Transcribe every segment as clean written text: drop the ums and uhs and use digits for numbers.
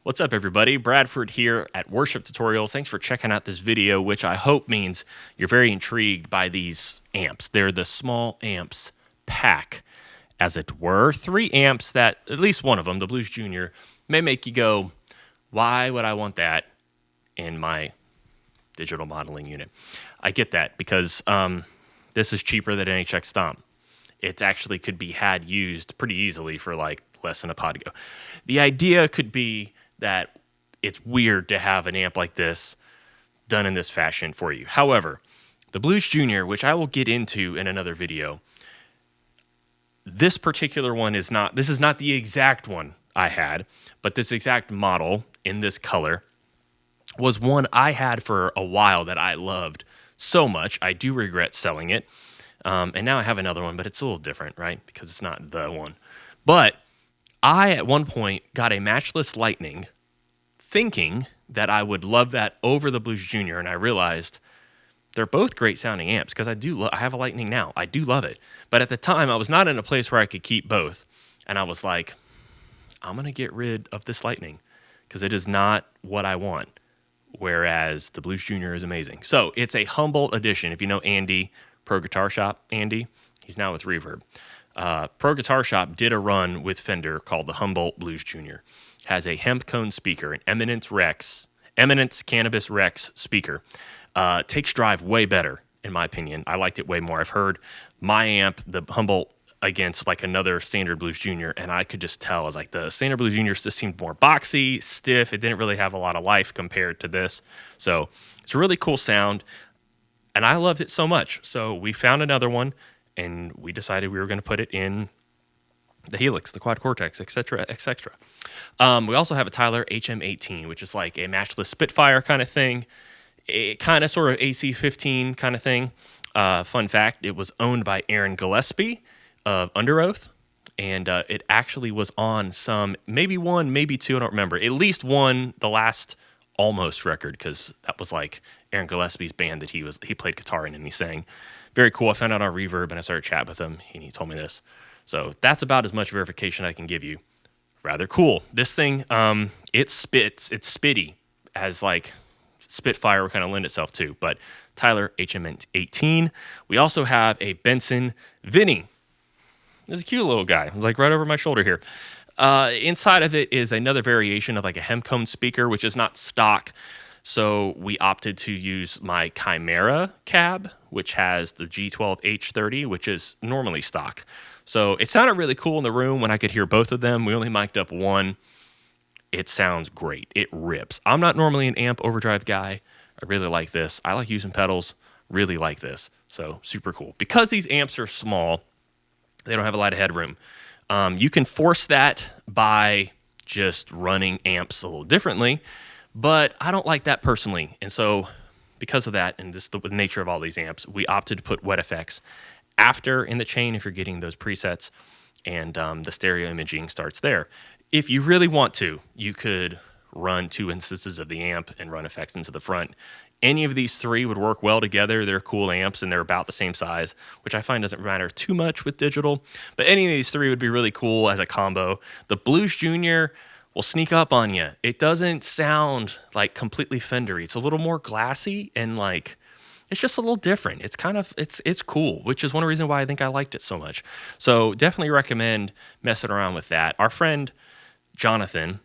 What's up, everybody? Bradford here at Worship Tutorials. Thanks for checking out this video, which I hope means you're very intrigued by these amps. They're the small amps pack, as it were. 3 amps that, at least one of them, the Blues Jr, may make you go, why would I want that in my digital modeling unit? I get that because this is cheaper than an HX Stomp. It actually could be had used pretty easily for like less than a Podgo. The idea could be that it's weird to have an amp like this done in this fashion for you. However, the Blues Jr, which I will get into in another video, this particular one is not, this is not the exact one I had, but this exact model in this color was one I had for a while that I loved so much. I do regret selling it. And now I have another one, but it's a little different, right? Because it's not the one. But I, at one point, got a Matchless Lightning thinking that I would love that over the Blues Jr, and I realized they're both great sounding amps because I have a Lightning now. I do love it. But at the time, I was not in a place where I could keep both. And I was like, I'm going to get rid of this Lightning because it is not what I want. Whereas the Blues Jr is amazing. So it's a Humboldt edition. If you know Andy, Pro Guitar Shop, Andy, he's now with Reverb. Pro Guitar Shop did a run with Fender called the Humboldt Blues Jr. Has a hemp cone speaker, an Eminence Cannabis Rex speaker. Takes drive way better, in my opinion. I liked it way more. I've heard my amp, the Humboldt, against like another standard Blues Jr, and I could just tell, I was like, the standard Blues Jr just seemed more boxy, stiff. It didn't really have a lot of life compared to this. So it's a really cool sound, and I loved it so much. So we found another one, and we decided we were going to put it in the Helix, the Quad Cortex, etc., etc. We also have a Tyler HM18, which is like a Matchless Spitfire kind of thing, a kind of sort of AC-15 kind of thing. Fun fact, it was owned by Aaron Gillespie of Under Oath. and it actually was on some, maybe one, maybe two, I don't remember. At least one, the last Almost record, because that was like Aaron Gillespie's band that he played guitar in and he sang. Very cool. I found out on Reverb and I started chatting with him and he told me this. So that's about as much verification I can give you. Rather cool. This thing, it's spitty, as like Spitfire would kind of lend itself to, but Tyler HM18. We also have a Benson Vinny. This is a cute little guy. It's like right over my shoulder here. Inside of it is another variation of like a Hemcone speaker, which is not stock. So we opted to use my Chimera cab, which has the G12H30, which is normally stock. So it sounded really cool in the room when I could hear both of them. We only mic'd up one. It sounds great. It rips. I'm not normally an amp overdrive guy. I really like this. I like using pedals. Really like this. So super cool. Because these amps are small, they don't have a lot of headroom. You can force that by just running amps a little differently, but I don't like that personally. And so because of that, and the nature of all these amps, we opted to put wet effects after in the chain if you're getting those presets, and the stereo imaging starts there. If you really want to, you could run 2 instances of the amp and run effects into the front. Any of these 3 would work well together. They're cool amps, and they're about the same size, which I find doesn't matter too much with digital. But any of these 3 would be really cool as a combo. The Blues Jr. will sneak up on you. It doesn't sound like completely Fendery. It's a little more glassy, and like it's just a little different. It's kind of it's cool, which is one reason why I think I liked it so much. So definitely recommend messing around with that. Our friend Jonathan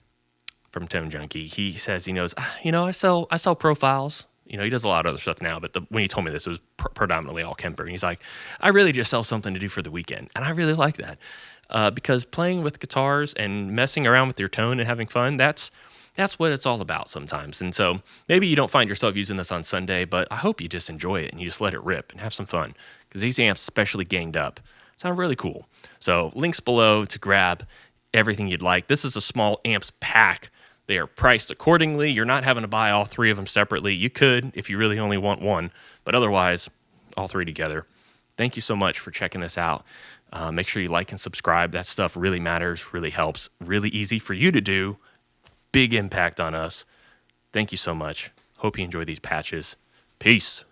from Tone Junkie, he says he knows. I sell profiles. He does a lot of other stuff now, but when he told me this, it was predominantly all Kemper. And he's like, I really just sell something to do for the weekend. And I really like that because playing with guitars and messing around with your tone and having fun, that's what it's all about sometimes. And so maybe you don't find yourself using this on Sunday, but I hope you just enjoy it and you just let it rip and have some fun because these amps, especially ganged up, sound really cool. So links below to grab everything you'd like. This is a small amps pack. They are priced accordingly. You're not having to buy all 3 of them separately. You could if you really only want one, but otherwise, all 3 together. Thank you so much for checking this out. Make sure you like and subscribe. That stuff really matters, really helps. Really easy for you to do. Big impact on us. Thank you so much. Hope you enjoy these patches. Peace.